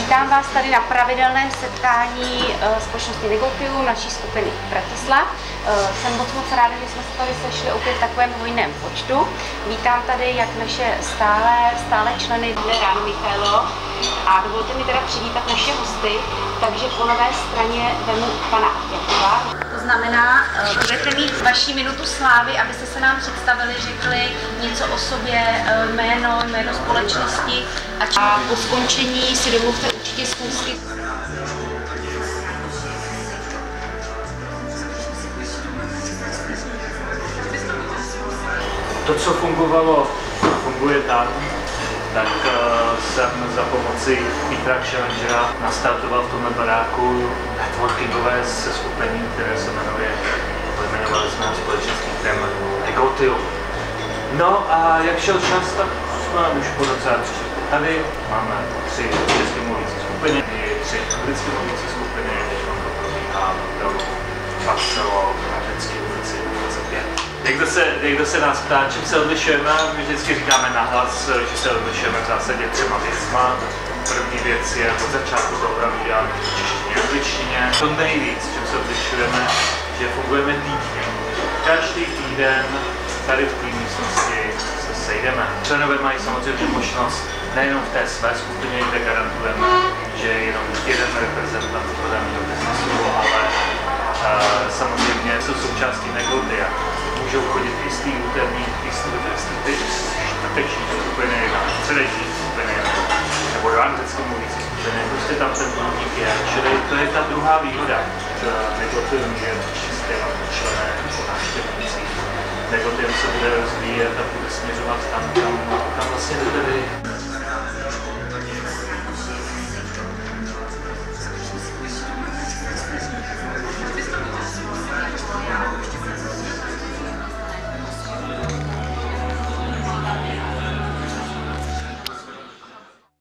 Vítám vás tady na pravidelném setkání společnosti Negotium, naší skupiny Bratislav. Jsem moc ráda, že jsme se tady sešli opět v takovém hojném počtu. Vítám tady jak naše stále členy. Dobré ráno, Michailo. A dovolte mi teda přivítat naše hosty, takže po levé straně vemu pana Jakuba. To znamená, budete mít vaši minutu slávy, abyste se nám představili, řekli něco o sobě, jméno společnosti a po skončení si domluvte určitě schůzky. To, co fungovalo, funguje tam, tak jsem za pomoci Petra Challengera nastartoval v tomhle baráku networkingové seskupení, které se pojmenovali jsme ho společenský téma Negotium. No a jak šel čas, tak jsme už po docela tady. Máme 3 česky mluvící skupiny, 3 anglicky mluvící skupiny, teď vám to probíhá v Barceloně na Řecké ulici 25. Někdo se nás ptá, čím se odlišujeme, my vždycky říkáme nahlas, že se odlišujeme v zásadě 3 věcma. První věc je od začátku toho opravdu děláme v češtině a angličtině. To nejvíc, čím se odlišujeme, že fungujeme týdně. Každý týden tady v té místnosti se sejdeme. Členové mají samozřejmě možnost nejenom v té své skupině, kde garantujeme, že je jenom jeden reprezentant prodaného biznesu, ale samozřejmě jsou součástí Negotia. Můžou chodit i z té úterní, i z té čtvrteční skupiny, na středeční skupiny, nebo do anglicky mluvící skupiny. Prostě tam ten průnik je. Čili to je ta druhá výhoda. Negotium je čistě člené jako návštěvnící. Negotium se bude rozvíjet a bude směřovat tam vlastně do tedy.